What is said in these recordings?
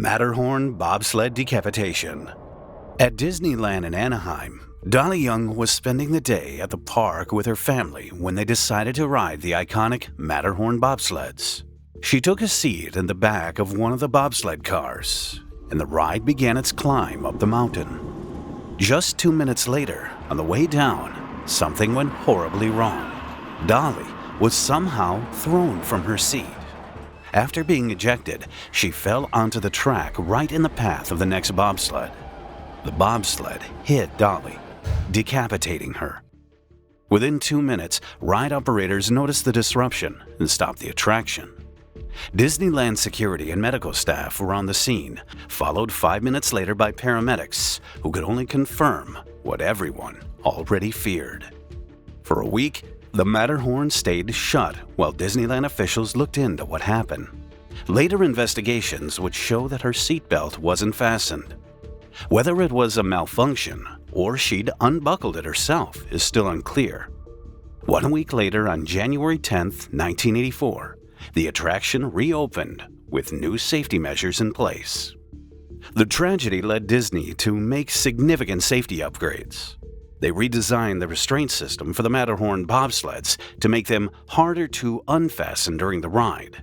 Matterhorn Bobsled Decapitation. At Disneyland in Anaheim, Dolly Young was spending the day at the park with her family when they decided to ride the iconic Matterhorn bobsleds. She took a seat in the back of one of the bobsled cars, and the ride began its climb up the mountain. Just 2 minutes later, on the way down, something went horribly wrong. Dolly was somehow thrown from her seat. After being ejected, she fell onto the track right in the path of the next bobsled. The bobsled hit Dolly, decapitating her. Within 2 minutes, ride operators noticed the disruption and stopped the attraction. Disneyland security and medical staff were on the scene, followed 5 minutes later by paramedics, who could only confirm what everyone already feared. For a week, the Matterhorn stayed shut while Disneyland officials looked into what happened. Later investigations would show that her seatbelt wasn't fastened. Whether it was a malfunction or she'd unbuckled it herself is still unclear. 1 week later, on January 10, 1984, the attraction reopened with new safety measures in place. The tragedy led Disney to make significant safety upgrades. They redesigned the restraint system for the Matterhorn bobsleds to make them harder to unfasten during the ride.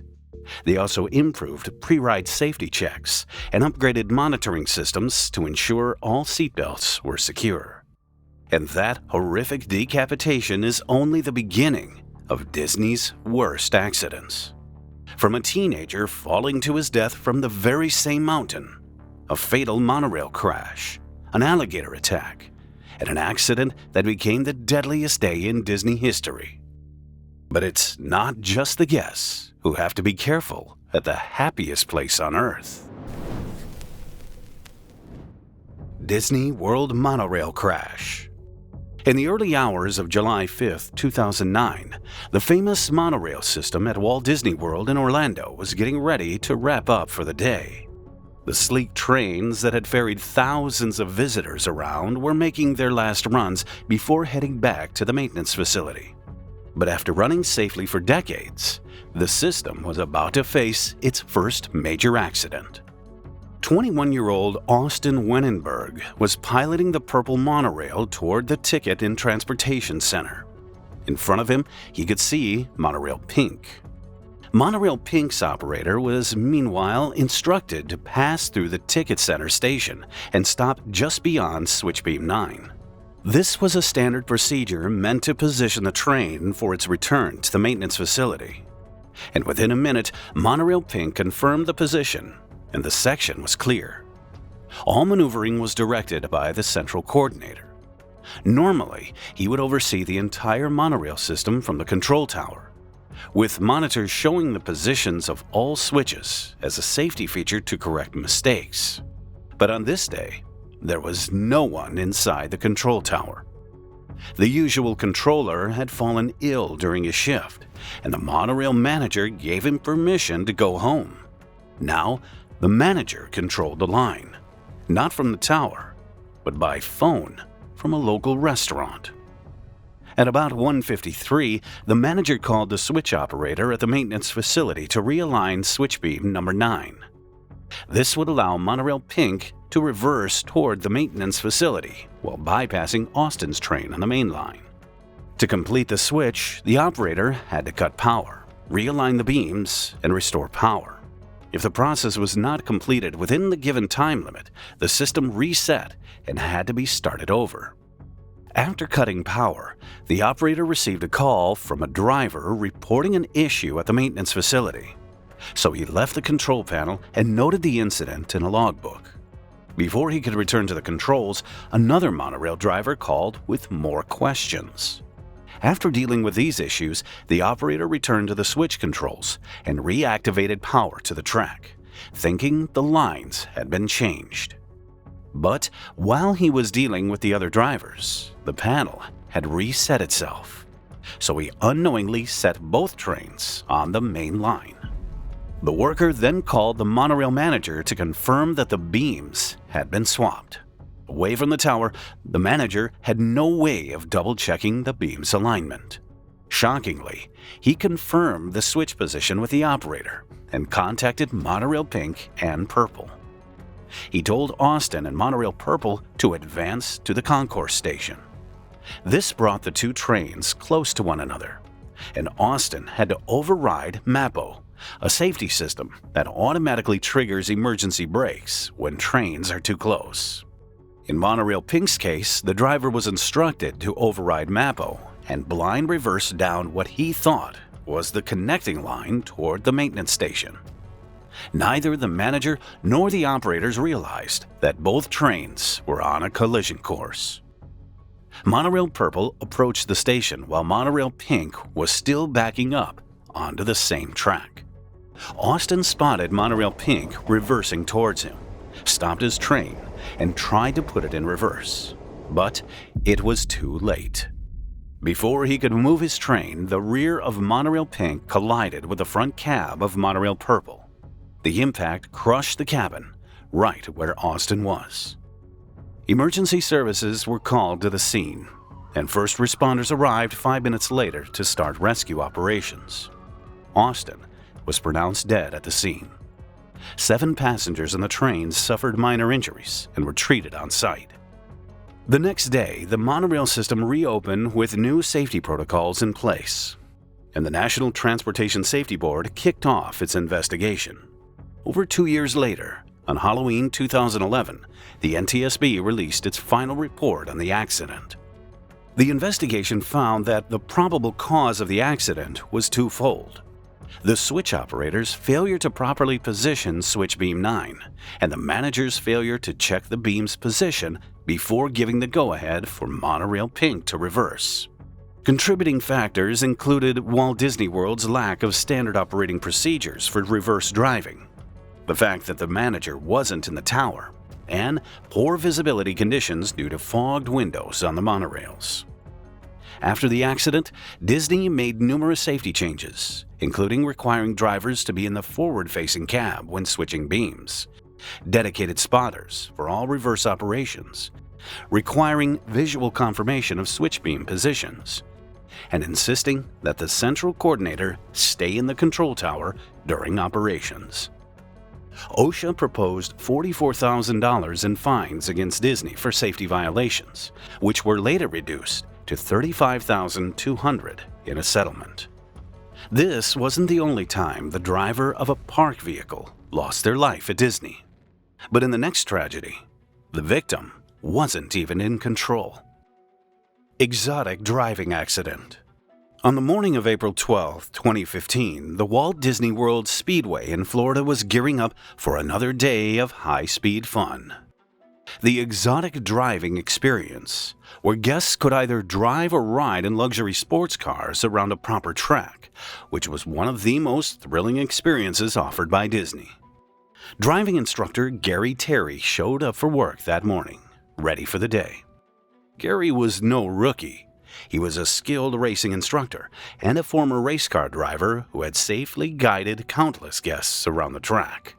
They also improved pre-ride safety checks and upgraded monitoring systems to ensure all seatbelts were secure. And that horrific decapitation is only the beginning of Disney's worst accidents. From a teenager falling to his death from the very same mountain, a fatal monorail crash, an alligator attack, and an accident that became the deadliest day in Disney history. But it's not just the guests who have to be careful at the happiest place on Earth. Disney World Monorail Crash. In the early hours of July 5, 2009, the famous monorail system at Walt Disney World in Orlando was getting ready to wrap up for the day. The sleek trains that had ferried thousands of visitors around were making their last runs before heading back to the maintenance facility. But after running safely for decades, the system was about to face its first major accident. 21-year-old Austin Wenenberg was piloting the purple monorail toward the Ticket and Transportation Center. In front of him, he could see Monorail Pink. Monorail Pink's operator was meanwhile instructed to pass through the Ticket Center station and stop just beyond Switchbeam 9. This was a standard procedure meant to position the train for its return to the maintenance facility. And within a minute, Monorail Pink confirmed the position, and the section was clear. All maneuvering was directed by the central coordinator. Normally, he would oversee the entire monorail system from the control tower, with monitors showing the positions of all switches as a safety feature to correct mistakes. But on this day, there was no one inside the control tower. The usual controller had fallen ill during his shift, and the monorail manager gave him permission to go home. Now, the manager controlled the line, not from the tower, but by phone from a local restaurant. At about 1:53, the manager called the switch operator at the maintenance facility to realign switchbeam number 9. This would allow Monorail Pink to reverse toward the maintenance facility while bypassing Austin's train on the main line. To complete the switch, the operator had to cut power, realign the beams, and restore power. If the process was not completed within the given time limit, the system reset and had to be started over. After cutting power, the operator received a call from a driver reporting an issue at the maintenance facility. So he left the control panel and noted the incident in a logbook. Before he could return to the controls, another monorail driver called with more questions. After dealing with these issues, the operator returned to the switch controls and reactivated power to the track, thinking the lines had been changed. But while he was dealing with the other drivers, the panel had reset itself, so he unknowingly set both trains on the main line. The worker then called the monorail manager to confirm that the beams had been swapped. Away from the tower, the manager had no way of double-checking the beam's alignment. Shockingly, he confirmed the switch position with the operator and contacted Monorail Pink and Purple. He told Austin and Monorail Purple to advance to the concourse station. This brought the two trains close to one another, and Austin had to override MAPO, a safety system that automatically triggers emergency brakes when trains are too close. In Monorail Pink's case, the driver was instructed to override MAPO and blind reverse down what he thought was the connecting line toward the maintenance station. Neither the manager nor the operators realized that both trains were on a collision course. Monorail Purple approached the station while Monorail Pink was still backing up onto the same track. Austin spotted Monorail Pink reversing towards him, stopped his train, and tried to put it in reverse. But it was too late. Before he could move his train, the rear of Monorail Pink collided with the front cab of Monorail Purple. The impact crushed the cabin right where Austin was. Emergency services were called to the scene, and first responders arrived 5 minutes later to start rescue operations. Austin was pronounced dead at the scene. 7 passengers in the train suffered minor injuries and were treated on site. The next day, the monorail system reopened with new safety protocols in place, and the National Transportation Safety Board kicked off its investigation. Over 2 years later, on Halloween 2011, the NTSB released its final report on the accident. The investigation found that the probable cause of the accident was twofold: the switch operator's failure to properly position switch beam 9, and the manager's failure to check the beam's position before giving the go-ahead for Monorail Pink to reverse. Contributing factors included Walt Disney World's lack of standard operating procedures for reverse driving, the fact that the manager wasn't in the tower, and poor visibility conditions due to fogged windows on the monorails. After the accident, Disney made numerous safety changes, including requiring drivers to be in the forward-facing cab when switching beams, dedicated spotters for all reverse operations, requiring visual confirmation of switch beam positions, and insisting that the central coordinator stay in the control tower during operations. OSHA proposed $44,000 in fines against Disney for safety violations, which were later reduced to $35,200 in a settlement. This wasn't the only time the driver of a park vehicle lost their life at Disney. But in the next tragedy, the victim wasn't even in control. Exotic driving accident. On the morning of April 12, 2015, the Walt Disney World Speedway in Florida was gearing up for another day of high-speed fun. The exotic driving experience, where guests could either drive or ride in luxury sports cars around a proper track, which was one of the most thrilling experiences offered by Disney. Driving instructor Gary Terry showed up for work that morning, ready for the day. Gary was no rookie. He was a skilled racing instructor and a former race car driver who had safely guided countless guests around the track.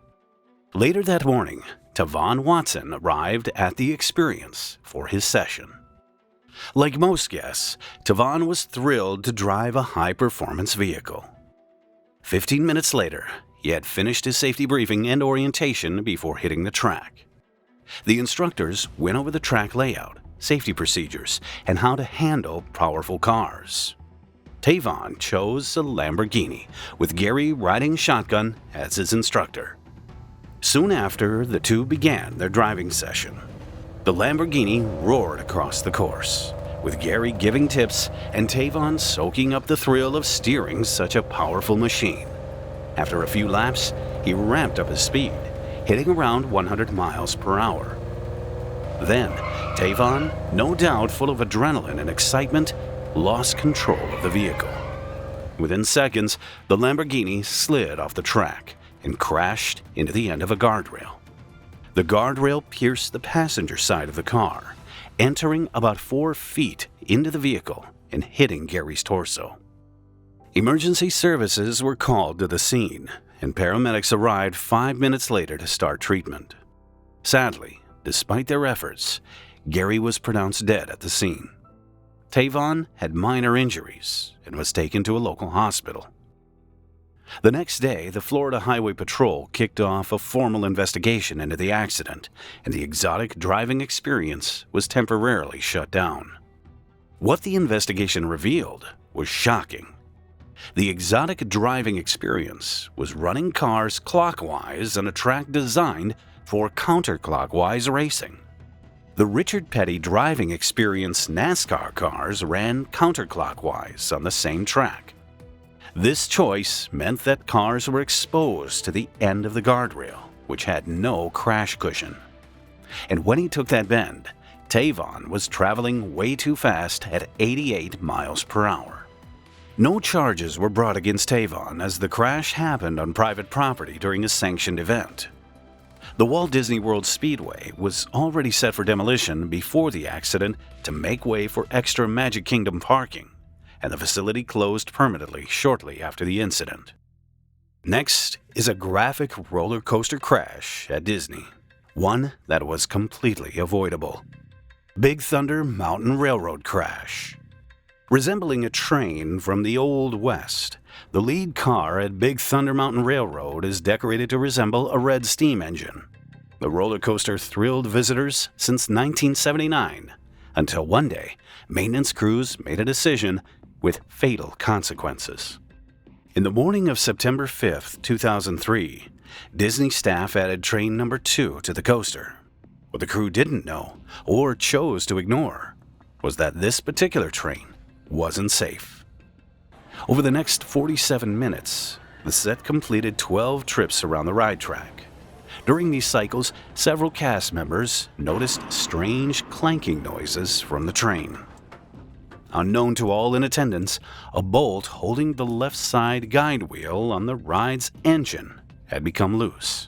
Later that morning, Tavon Watson arrived at the experience for his session. Like most guests, Tavon was thrilled to drive a high-performance vehicle. 15 minutes later, he had finished his safety briefing and orientation before hitting the track. The instructors went over the track layout, safety procedures, and how to handle powerful cars. Tavon chose a Lamborghini, with Gary riding shotgun as his instructor. Soon after, the two began their driving session. The Lamborghini roared across the course, with Gary giving tips and Tavon soaking up the thrill of steering such a powerful machine. After a few laps, he ramped up his speed, hitting around 100 miles per hour. Then, Tavon, no doubt full of adrenaline and excitement, lost control of the vehicle. Within seconds, the Lamborghini slid off the track and crashed into the end of a guardrail. The guardrail pierced the passenger side of the car, entering about 4 feet into the vehicle and hitting Gary's torso. Emergency services were called to the scene, and paramedics arrived 5 minutes later to start treatment. Sadly, despite their efforts, Gary was pronounced dead at the scene. Tavon had minor injuries and was taken to a local hospital. The next day, the Florida Highway Patrol kicked off a formal investigation into the accident, and the exotic driving experience was temporarily shut down. What the investigation revealed was shocking. The exotic driving experience was running cars clockwise on a track designed for counterclockwise racing. The Richard Petty driving experience NASCAR cars ran counterclockwise on the same track. This choice meant that cars were exposed to the end of the guardrail, which had no crash cushion. And when he took that bend, Tavon was traveling way too fast at 88 miles per hour. No charges were brought against Tavon as the crash happened on private property during a sanctioned event. The Walt Disney World Speedway was already set for demolition before the accident to make way for extra Magic Kingdom parking, and the facility closed permanently shortly after the incident. Next is a graphic roller coaster crash at Disney, one that was completely avoidable. Big Thunder Mountain Railroad crash. Resembling a train from the Old West, the lead car at Big Thunder Mountain Railroad is decorated to resemble a red steam engine. The roller coaster thrilled visitors since 1979, until one day, maintenance crews made a decision with fatal consequences. In the morning of September 5, 2003, Disney staff added train number 2 to the coaster. What the crew didn't know, or chose to ignore, was that this particular train wasn't safe. Over the next 47 minutes, the set completed 12 trips around the ride track. During these cycles, several cast members noticed strange clanking noises from the train. Unknown to all in attendance, a bolt holding the left side guide wheel on the ride's engine had become loose.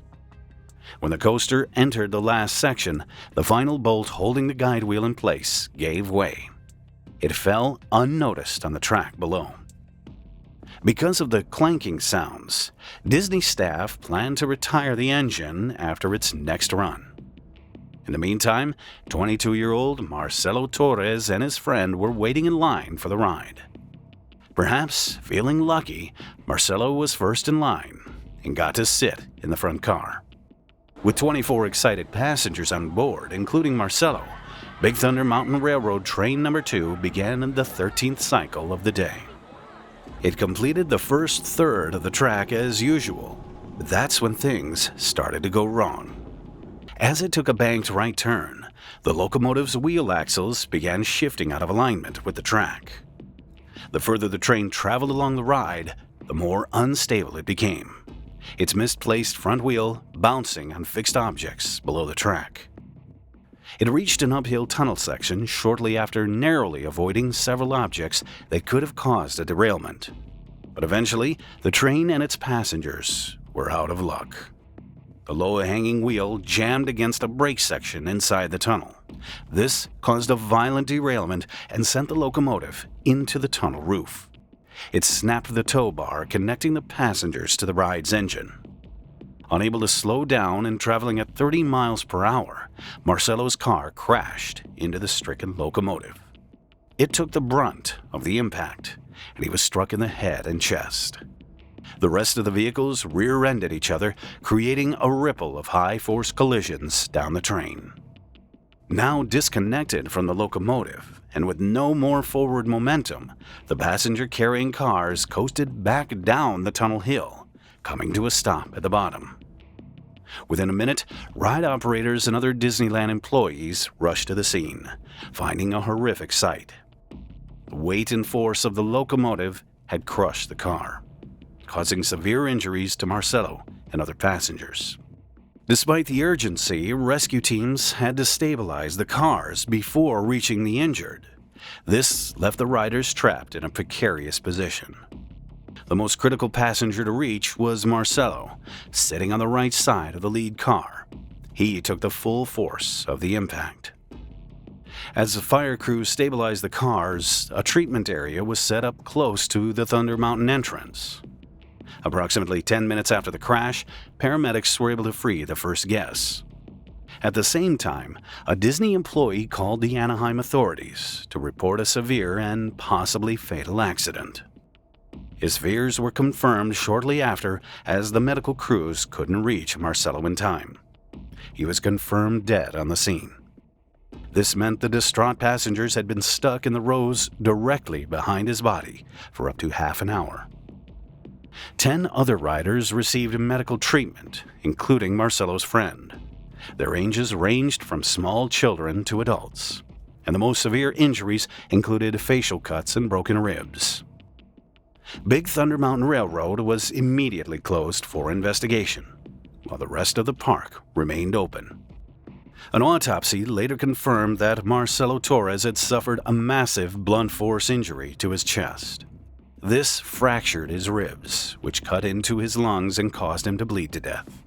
When the coaster entered the last section, the final bolt holding the guide wheel in place gave way. It fell unnoticed on the track below. Because of the clanking sounds, Disney staff planned to retire the engine after its next run. In the meantime, 22-year-old Marcelo Torres and his friend were waiting in line for the ride. Perhaps feeling lucky, Marcelo was first in line and got to sit in the front car. With 24 excited passengers on board, including Marcelo, Big Thunder Mountain Railroad train number 2 began in the 13th cycle of the day. It completed the first third of the track as usual, but that's when things started to go wrong. As it took a banked right turn, the locomotive's wheel axles began shifting out of alignment with the track. The further the train traveled along the ride, the more unstable it became, its misplaced front wheel bouncing on fixed objects below the track. It reached an uphill tunnel section shortly after narrowly avoiding several objects that could have caused a derailment. But eventually, the train and its passengers were out of luck. The low-hanging wheel jammed against a brake section inside the tunnel. This caused a violent derailment and sent the locomotive into the tunnel roof. It snapped the tow bar connecting the passengers to the ride's engine. Unable to slow down and traveling at 30 miles per hour, Marcelo's car crashed into the stricken locomotive. It took the brunt of the impact, and he was struck in the head and chest. The rest of the vehicles rear-ended each other, creating a ripple of high-force collisions down the train. Now disconnected from the locomotive, and with no more forward momentum, the passenger-carrying cars coasted back down the tunnel hill, coming to a stop at the bottom. Within a minute, ride operators and other Disneyland employees rushed to the scene, finding a horrific sight. The weight and force of the locomotive had crushed the car, causing severe injuries to Marcelo and other passengers. Despite the urgency, rescue teams had to stabilize the cars before reaching the injured. This left the riders trapped in a precarious position. The most critical passenger to reach was Marcelo, sitting on the right side of the lead car. He took the full force of the impact. As the fire crews stabilized the cars, a treatment area was set up close to the Thunder Mountain entrance. Approximately 10 minutes after the crash, paramedics were able to free the first guests. At the same time, a Disney employee called the Anaheim authorities to report a severe and possibly fatal accident. His fears were confirmed shortly after, as the medical crews couldn't reach Marcelo in time. He was confirmed dead on the scene. This meant the distraught passengers had been stuck in the rows directly behind his body for up to half an hour. 10 other riders received medical treatment, including Marcelo's friend. Their ages ranged from small children to adults, and the most severe injuries included facial cuts and broken ribs. Big Thunder Mountain Railroad was immediately closed for investigation, while the rest of the park remained open. An autopsy later confirmed that Marcelo Torres had suffered a massive blunt force injury to his chest. This fractured his ribs, which cut into his lungs and caused him to bleed to death.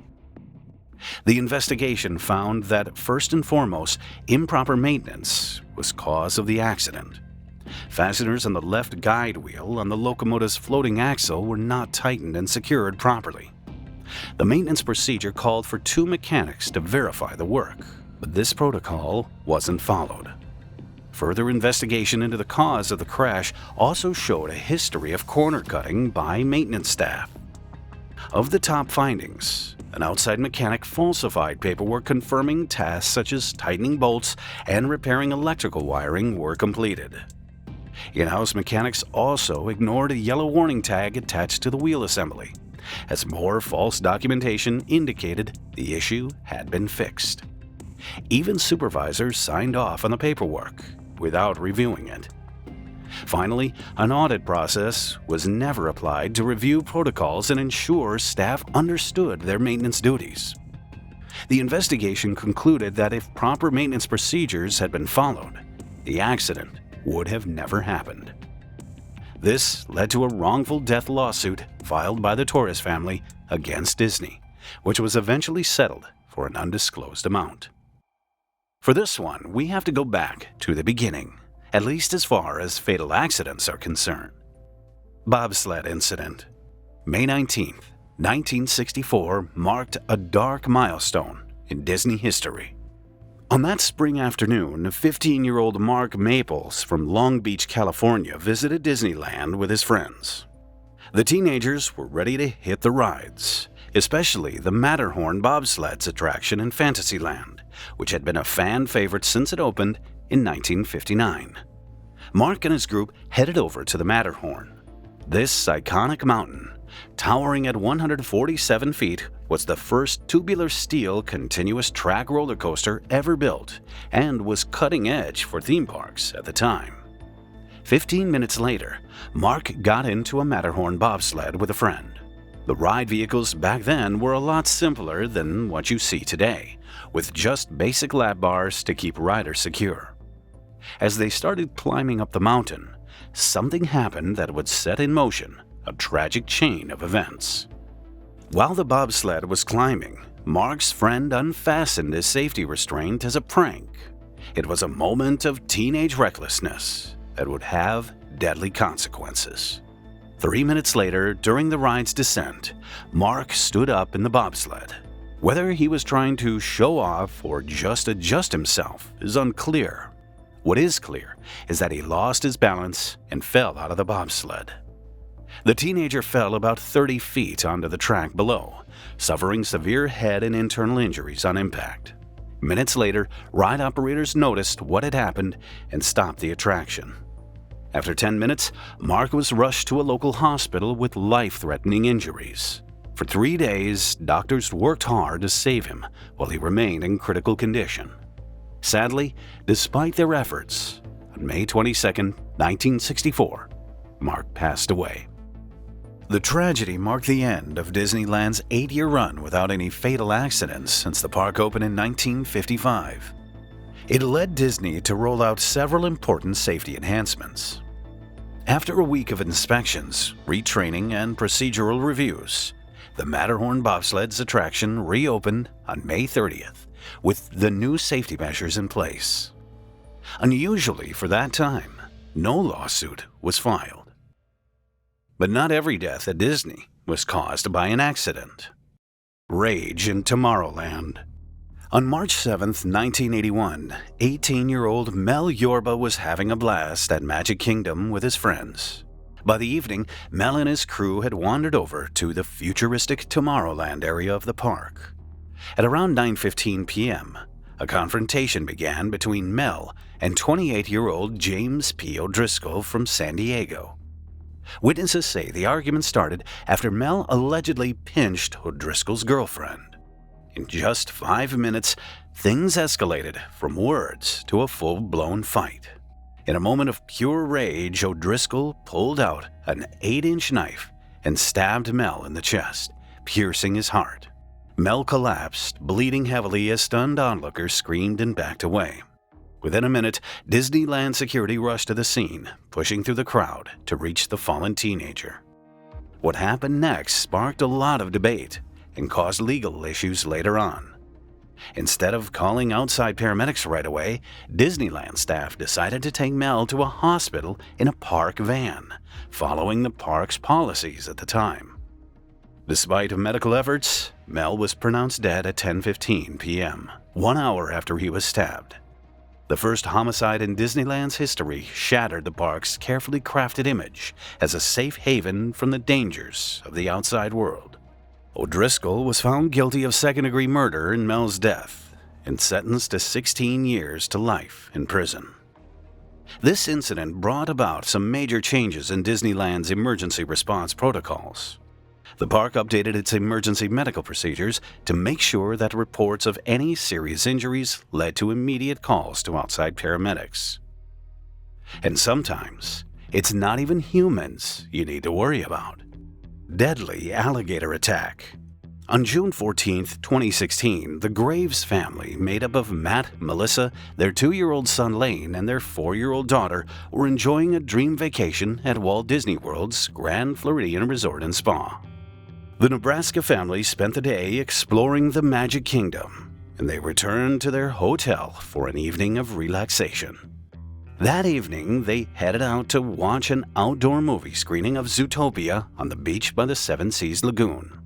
The investigation found that, first and foremost, improper maintenance was cause of the accident. Fasteners on the left guide wheel on the locomotive's floating axle were not tightened and secured properly. The maintenance procedure called for 2 mechanics to verify the work, but this protocol wasn't followed. Further investigation into the cause of the crash also showed a history of corner cutting by maintenance staff. Of the top findings, an outside mechanic falsified paperwork confirming tasks such as tightening bolts and repairing electrical wiring were completed. In-house mechanics also ignored a yellow warning tag attached to the wheel assembly, as more false documentation indicated the issue had been fixed. Even supervisors signed off on the paperwork without reviewing it. Finally, an audit process was never applied to review protocols and ensure staff understood their maintenance duties. The investigation concluded that if proper maintenance procedures had been followed, the accident would have never happened. This led to a wrongful death lawsuit filed by the Torres family against Disney, which was eventually settled for an undisclosed amount. For this one, we have to go back to the beginning, at least as far as fatal accidents are concerned. Bobsled Incident. May 19, 1964 marked a dark milestone in Disney history. On that spring afternoon, 15-year-old Mark Maples from Long Beach, California visited Disneyland with his friends. The teenagers were ready to hit the rides, especially the Matterhorn Bobsleds attraction in Fantasyland, which had been a fan favorite since it opened in 1959. Mark and his group headed over to the Matterhorn. This iconic mountain, towering at 147 feet, was the first tubular steel continuous track roller coaster ever built and was cutting edge for theme parks at the time. 15 minutes later, Mark got into a Matterhorn bobsled with a friend. The ride vehicles back then were a lot simpler than what you see today, with just basic lap bars to keep riders secure. As they started climbing up the mountain, something happened that would set in motion a tragic chain of events. While the bobsled was climbing, Mark's friend unfastened his safety restraint as a prank. It was a moment of teenage recklessness that would have deadly consequences. 3 minutes later, during the ride's descent, Mark stood up in the bobsled. Whether he was trying to show off or just adjust himself is unclear. What is clear is that he lost his balance and fell out of the bobsled. The teenager fell about 30 feet onto the track below, suffering severe head and internal injuries on impact. Minutes later, ride operators noticed what had happened and stopped the attraction. After 10 minutes, Mark was rushed to a local hospital with life-threatening injuries. For 3 days, doctors worked hard to save him while he remained in critical condition. Sadly, despite their efforts, on May 22, 1964, Mark passed away. The tragedy marked the end of Disneyland's 8-year run without any fatal accidents since the park opened in 1955. It led Disney to roll out several important safety enhancements. After a week of inspections, retraining, and procedural reviews, the Matterhorn Bobsleds attraction reopened on May 30th with the new safety measures in place. Unusually for that time, no lawsuit was filed. But not every death at Disney was caused by an accident. Rage in Tomorrowland. On March 7, 1981, 18-year-old Mel Yorba was having a blast at Magic Kingdom with his friends. By the evening, Mel and his crew had wandered over to the futuristic Tomorrowland area of the park. At around 9:15 p.m., a confrontation began between Mel and 28-year-old James P. O'Driscoll from San Diego. Witnesses say the argument started after Mel allegedly pinched O'Driscoll's girlfriend. In just 5 minutes, things escalated from words to a full-blown fight. In a moment of pure rage, O'Driscoll pulled out an 8-inch knife and stabbed Mel in the chest, piercing his heart. Mel collapsed, bleeding heavily as stunned onlookers screamed and backed away. Within a minute, Disneyland security rushed to the scene, pushing through the crowd to reach the fallen teenager. What happened next sparked a lot of debate and caused legal issues later on. Instead of calling outside paramedics right away, Disneyland staff decided to take Mel to a hospital in a park van, following the park's policies at the time. Despite medical efforts, Mel was pronounced dead at 10:15 p.m., 1 hour after he was stabbed. The first homicide in Disneyland's history shattered the park's carefully crafted image as a safe haven from the dangers of the outside world. O'Driscoll was found guilty of second-degree murder in Mel's death and sentenced to 16 years to life in prison. This incident brought about some major changes in Disneyland's emergency response protocols. The park updated its emergency medical procedures to make sure that reports of any serious injuries led to immediate calls to outside paramedics. And sometimes, it's not even humans you need to worry about. Deadly alligator attack. On June 14, 2016, the Graves family, made up of Matt, Melissa, their 2-year-old son Lane, and their 4-year-old daughter, were enjoying a dream vacation at Walt Disney World's Grand Floridian Resort and Spa. The Nebraska family spent the day exploring the Magic Kingdom, and they returned to their hotel for an evening of relaxation. That evening, they headed out to watch an outdoor movie screening of Zootopia on the beach by the Seven Seas Lagoon.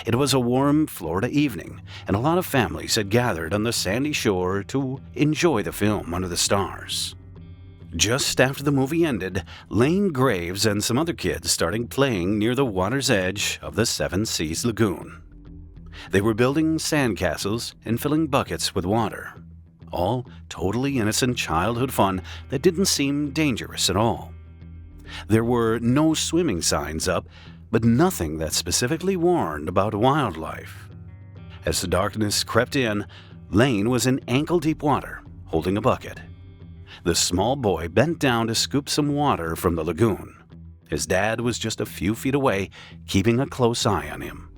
It was a warm Florida evening, and a lot of families had gathered on the sandy shore to enjoy the film under the stars. Just after the movie ended, Lane Graves and some other kids started playing near the water's edge of the Seven Seas Lagoon. They were building sandcastles and filling buckets with water. All totally innocent childhood fun that didn't seem dangerous at all. There were no swimming signs up, but nothing that specifically warned about wildlife. As the darkness crept in, Lane was in ankle-deep water, holding a bucket. The small boy bent down to scoop some water from the lagoon. His dad was just a few feet away, keeping a close eye on him.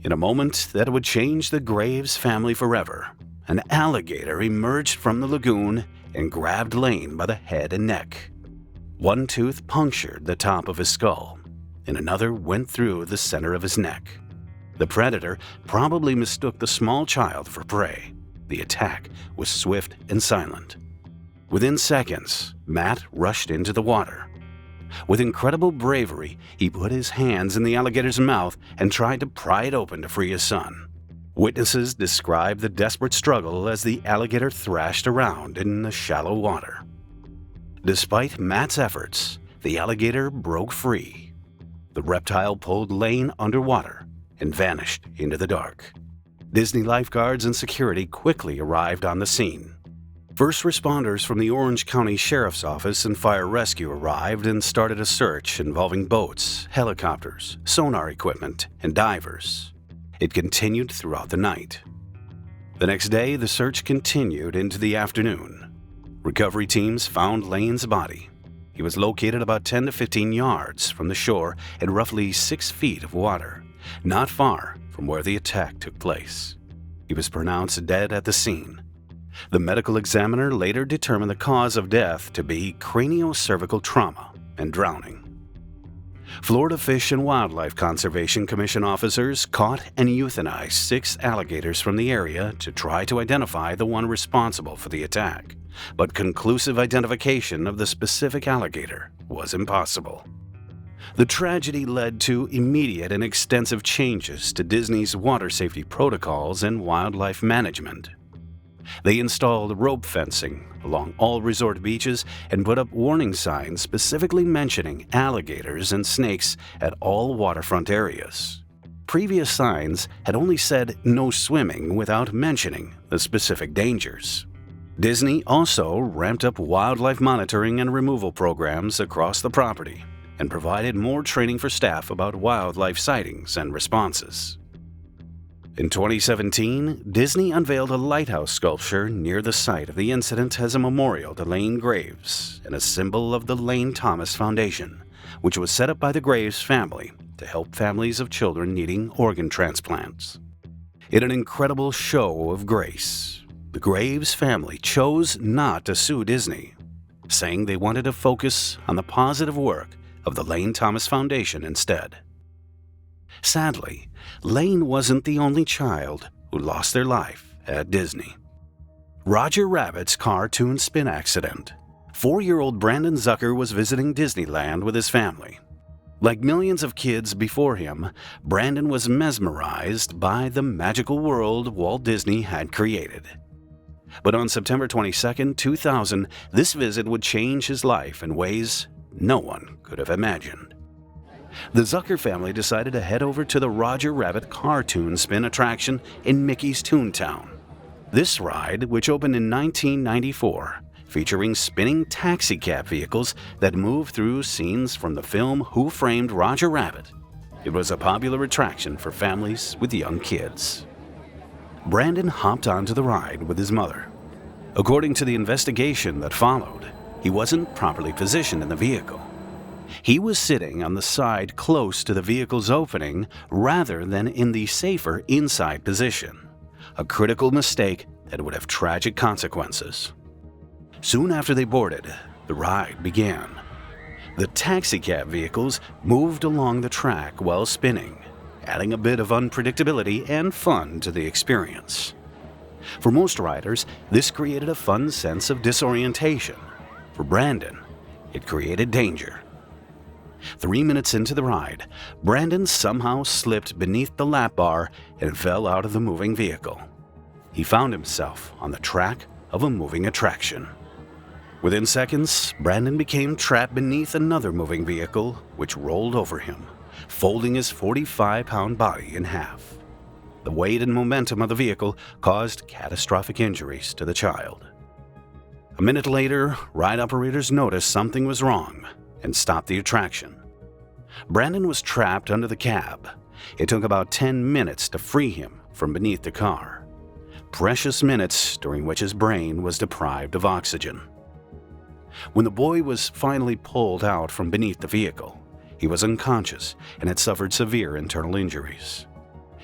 In a moment that would change the Graves family forever, an alligator emerged from the lagoon and grabbed Lane by the head and neck. One tooth punctured the top of his skull, and another went through the center of his neck. The predator probably mistook the small child for prey. The attack was swift and silent. Within seconds, Matt rushed into the water. With incredible bravery, he put his hands in the alligator's mouth and tried to pry it open to free his son. Witnesses described the desperate struggle as the alligator thrashed around in the shallow water. Despite Matt's efforts, the alligator broke free. The reptile pulled Lane underwater and vanished into the dark. Disney lifeguards and security quickly arrived on the scene. First responders from the Orange County Sheriff's Office and Fire Rescue arrived and started a search involving boats, helicopters, sonar equipment, and divers. It continued throughout the night. The next day, the search continued into the afternoon. Recovery teams found Lane's body. He was located about 10 to 15 yards from the shore in roughly 6 feet of water, not far from where the attack took place. He was pronounced dead at the scene. The medical examiner later determined the cause of death to be craniocervical trauma and drowning. Florida Fish and Wildlife Conservation Commission officers caught and euthanized 6 alligators from the area to try to identify the one responsible for the attack, but conclusive identification of the specific alligator was impossible. The tragedy led to immediate and extensive changes to Disney's water safety protocols and wildlife management. They installed rope fencing along all resort beaches and put up warning signs specifically mentioning alligators and snakes at all waterfront areas. Previous signs had only said no swimming without mentioning the specific dangers. Disney also ramped up wildlife monitoring and removal programs across the property and provided more training for staff about wildlife sightings and responses. In 2017, Disney unveiled a lighthouse sculpture near the site of the incident as a memorial to Lane Graves and a symbol of the Lane Thomas Foundation, which was set up by the Graves family to help families of children needing organ transplants. In an incredible show of grace, the Graves family chose not to sue Disney, saying they wanted to focus on the positive work of the Lane Thomas Foundation instead. Sadly, Lane wasn't the only child who lost their life at Disney. Roger Rabbit's cartoon spin accident. 4-year-old Brandon Zucker was visiting Disneyland with his family. Like millions of kids before him, Brandon was mesmerized by the magical world Walt Disney had created. But on September 22, 2000, this visit would change his life in ways no one could have imagined. The Zucker family decided to head over to the Roger Rabbit cartoon spin attraction in Mickey's Toontown. This ride, which opened in 1994, featuring spinning taxicab vehicles that move through scenes from the film Who Framed Roger Rabbit. It was a popular attraction for families with young kids. Brandon hopped onto the ride with his mother. According to the investigation that followed, he wasn't properly positioned in the vehicle. He was sitting on the side close to the vehicle's opening rather than in the safer inside position, a critical mistake that would have tragic consequences. Soon after they boarded, the ride began. The taxicab vehicles moved along the track while spinning, adding a bit of unpredictability and fun to the experience. For most riders, this created a fun sense of disorientation. For Brandon, it created danger. 3 minutes into the ride, Brandon somehow slipped beneath the lap bar and fell out of the moving vehicle. He found himself on the track of a moving attraction. Within seconds, Brandon became trapped beneath another moving vehicle, which rolled over him, folding his 45-pound body in half. The weight and momentum of the vehicle caused catastrophic injuries to the child. A minute later, ride operators noticed something was wrong and stopped the attraction. Brandon was trapped under the cab. It took about 10 minutes to free him from beneath the car. Precious minutes during which his brain was deprived of oxygen. When the boy was finally pulled out from beneath the vehicle, he was unconscious and had suffered severe internal injuries.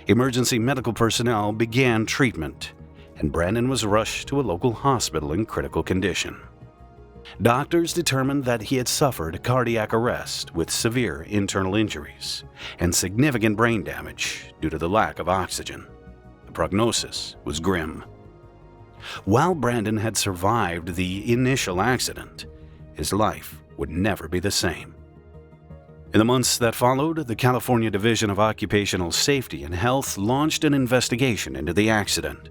Emergency medical personnel began treatment, and Brandon was rushed to a local hospital in critical condition. Doctors determined that he had suffered cardiac arrest with severe internal injuries and significant brain damage due to the lack of oxygen. The prognosis was grim. While Brandon had survived the initial accident, his life would never be the same. In the months that followed, the California Division of Occupational Safety and Health launched an investigation into the accident.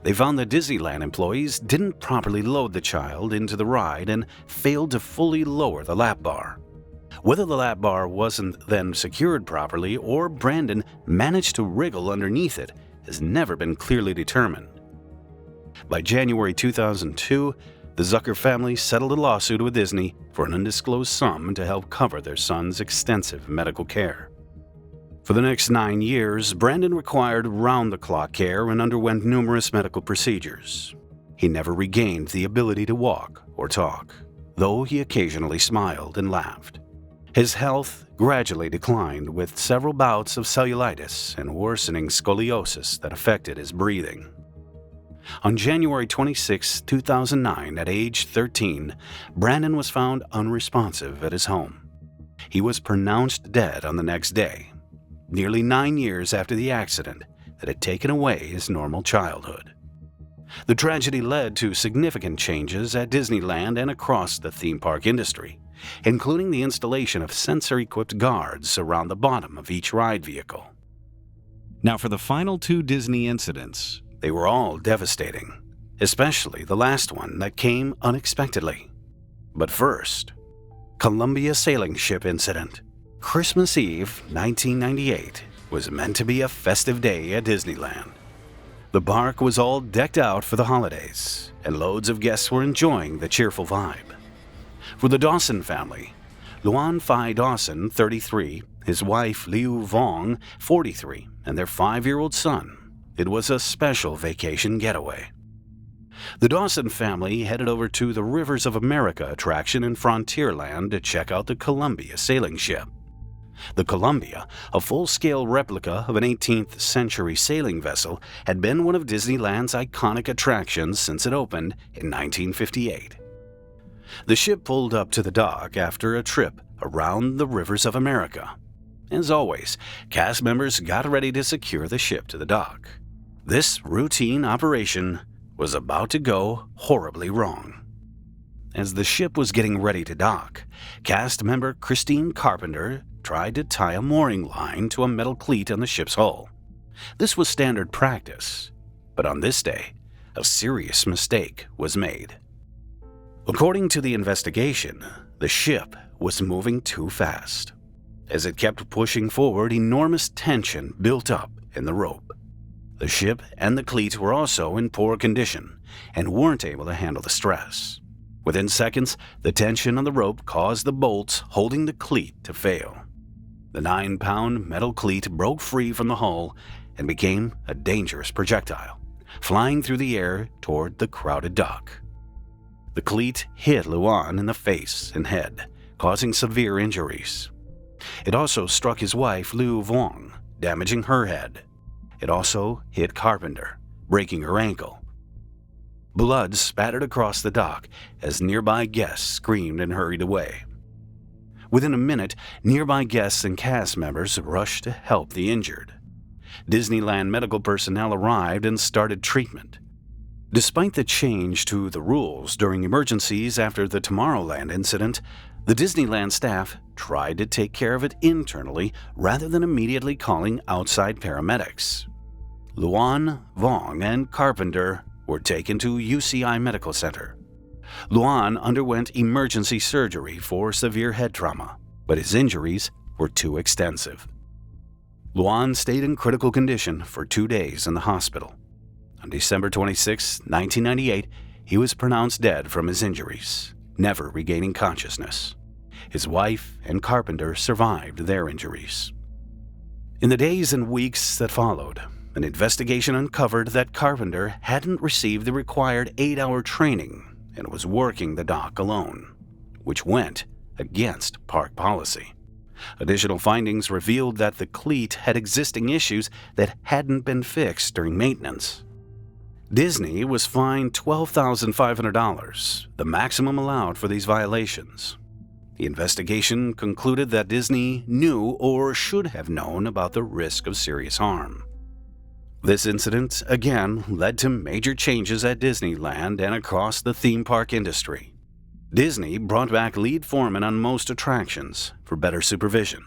They found that Disneyland employees didn't properly load the child into the ride and failed to fully lower the lap bar. Whether the lap bar wasn't then secured properly or Brandon managed to wriggle underneath it has never been clearly determined. By January 2002, the Zucker family settled a lawsuit with Disney for an undisclosed sum to help cover their son's extensive medical care. For the next 9 years, Brandon required round-the-clock care and underwent numerous medical procedures. He never regained the ability to walk or talk, though he occasionally smiled and laughed. His health gradually declined with several bouts of cellulitis and worsening scoliosis that affected his breathing. On January 26, 2009, at age 13, Brandon was found unresponsive at his home. He was pronounced dead on the next day, nearly 9 years after the accident that had taken away his normal childhood. The tragedy led to significant changes at Disneyland and across the theme park industry, including the installation of sensor-equipped guards around the bottom of each ride vehicle. Now for the final 2 Disney incidents. They were all devastating, especially the last one that came unexpectedly. But first, Columbia Sailing Ship Incident. Christmas Eve, 1998, was meant to be a festive day at Disneyland. The park was all decked out for the holidays, and loads of guests were enjoying the cheerful vibe. For the Dawson family, Luan Phi Dawson, 33, his wife Liu Vong, 43, and their 5-year-old son, it was a special vacation getaway. The Dawson family headed over to the Rivers of America attraction in Frontierland to check out the Columbia sailing ship. The Columbia, a full-scale replica of an 18th century sailing vessel, had been one of Disneyland's iconic attractions since it opened in 1958. The ship pulled up to the dock after a trip around the Rivers of America. As always, cast members got ready to secure the ship to the dock. This routine operation was about to go horribly wrong. As the ship was getting ready to dock, cast member Christine Carpenter tried to tie a mooring line to a metal cleat on the ship's hull. This was standard practice, but on this day, a serious mistake was made. According to the investigation, the ship was moving too fast. As it kept pushing forward, enormous tension built up in the rope. The ship and the cleat were also in poor condition and weren't able to handle the stress. Within seconds, the tension on the rope caused the bolts holding the cleat to fail. The 9-pound metal cleat broke free from the hull and became a dangerous projectile, flying through the air toward the crowded dock. The cleat hit Luan in the face and head, causing severe injuries. It also struck his wife, Liu Vong, damaging her head. It also hit Carpenter, breaking her ankle. Blood spattered across the dock as nearby guests screamed and hurried away. Within a minute, nearby guests and cast members rushed to help the injured. Disneyland medical personnel arrived and started treatment. Despite the change to the rules during emergencies after the Tomorrowland incident, the Disneyland staff tried to take care of it internally rather than immediately calling outside paramedics. Luan, Vong, and Carpenter were taken to UCI Medical Center. Luan underwent emergency surgery for severe head trauma, but his injuries were too extensive. Luan stayed in critical condition for 2 days in the hospital. On December 26, 1998, he was pronounced dead from his injuries, never regaining consciousness. His wife and Carpenter survived their injuries. In the days and weeks that followed, an investigation uncovered that Carpenter hadn't received the required 8-hour training and was working the dock alone, which went against park policy. Additional findings revealed that the cleat had existing issues that hadn't been fixed during maintenance. Disney was fined $12,500, the maximum allowed for these violations. The investigation concluded that Disney knew or should have known about the risk of serious harm. This incident, again, led to major changes at Disneyland and across the theme park industry. Disney brought back lead foremen on most attractions for better supervision.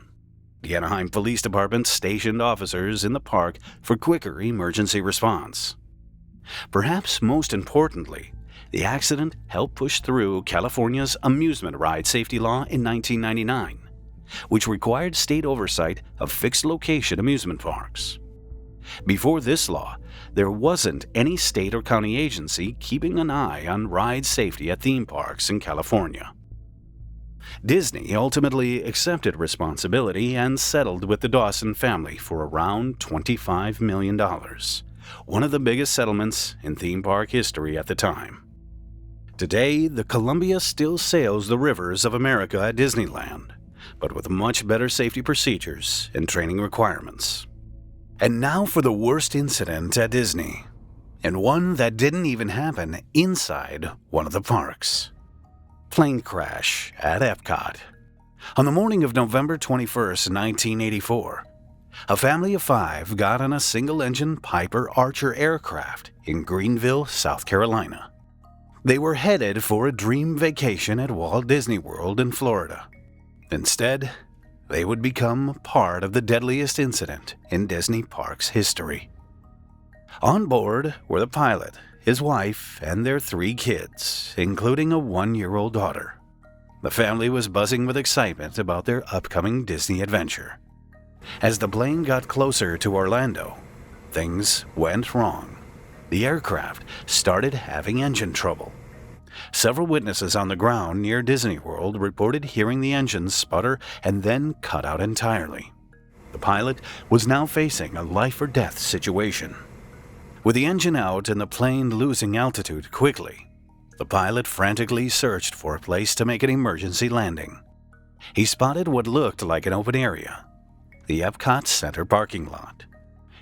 The Anaheim Police Department stationed officers in the park for quicker emergency response. Perhaps most importantly, the accident helped push through California's amusement ride safety law in 1999, which required state oversight of fixed-location amusement parks. Before this law, there wasn't any state or county agency keeping an eye on ride safety at theme parks in California. Disney ultimately accepted responsibility and settled with the Dawson family for around $25 million, one of the biggest settlements in theme park history at the time. Today, the Columbia still sails the rivers of America at Disneyland, but with much better safety procedures and training requirements. And now for the worst incident at Disney, and one that didn't even happen inside one of the parks. Plane crash at Epcot. On the morning of November 21st, 1984, a family of 5 got on a single-engine Piper Archer aircraft in Greenville, South Carolina. They were headed for a dream vacation at Walt Disney World in Florida. Instead, they would become part of the deadliest incident in Disney Parks history. On board were the pilot, his wife, and their 3 kids, including a 1-year-old daughter. The family was buzzing with excitement about their upcoming Disney adventure. As the plane got closer to Orlando, things went wrong. The aircraft started having engine trouble. Several witnesses on the ground near Disney World reported hearing the engines sputter and then cut out entirely. The pilot was now facing a life-or-death situation. With the engine out and the plane losing altitude quickly, the pilot frantically searched for a place to make an emergency landing. He spotted what looked like an open area, the Epcot Center parking lot.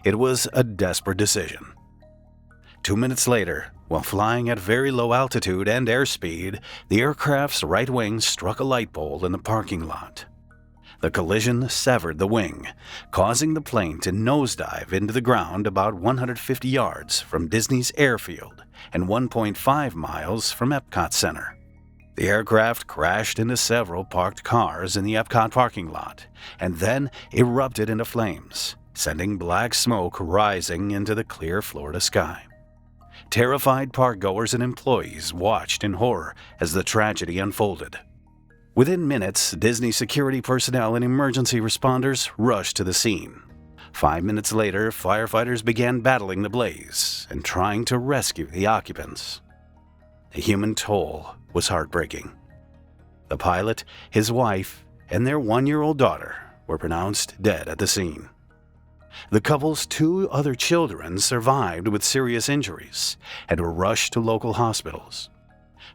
It was a desperate decision. 2 minutes later, while flying at very low altitude and airspeed, the aircraft's right wing struck a light pole in the parking lot. The collision severed the wing, causing the plane to nosedive into the ground about 150 yards from Disney's airfield and 1.5 miles from Epcot Center. The aircraft crashed into several parked cars in the Epcot parking lot and then erupted into flames, sending black smoke rising into the clear Florida sky. Terrified parkgoers and employees watched in horror as the tragedy unfolded. Within minutes, Disney security personnel and emergency responders rushed to the scene. 5 minutes later, firefighters began battling the blaze and trying to rescue the occupants. The human toll was heartbreaking. The pilot, his wife, and their 1-year-old daughter were pronounced dead at the scene. The couple's 2 other children survived with serious injuries and were rushed to local hospitals.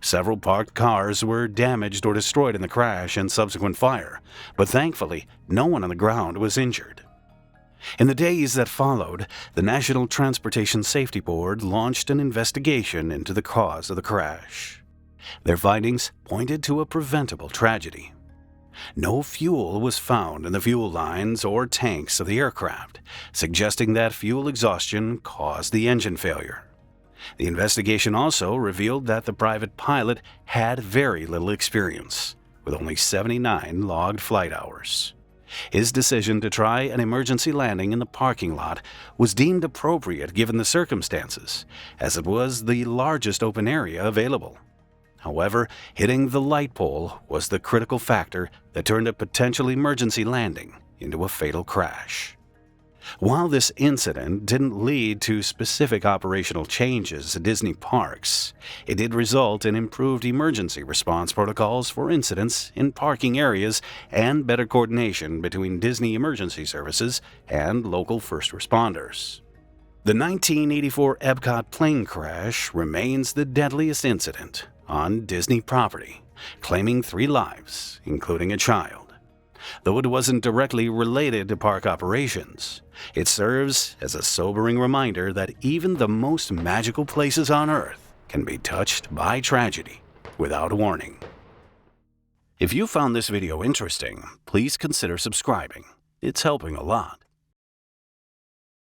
Several parked cars were damaged or destroyed in the crash and subsequent fire, but thankfully, no one on the ground was injured. In the days that followed, the National Transportation Safety Board launched an investigation into the cause of the crash. Their findings pointed to a preventable tragedy. No fuel was found in the fuel lines or tanks of the aircraft, suggesting that fuel exhaustion caused the engine failure. The investigation also revealed that the private pilot had very little experience, with only 79 logged flight hours. His decision to try an emergency landing in the parking lot was deemed appropriate given the circumstances, as it was the largest open area available. However, hitting the light pole was the critical factor that turned a potential emergency landing into a fatal crash. While this incident didn't lead to specific operational changes at Disney parks, it did result in improved emergency response protocols for incidents in parking areas and better coordination between Disney emergency services and local first responders. The 1984 Epcot plane crash remains the deadliest incident on Disney property, claiming 3 lives, including a child. Though it wasn't directly related to park operations, it serves as a sobering reminder that even the most magical places on Earth can be touched by tragedy without warning. If you found this video interesting, please consider subscribing. It's helping a lot.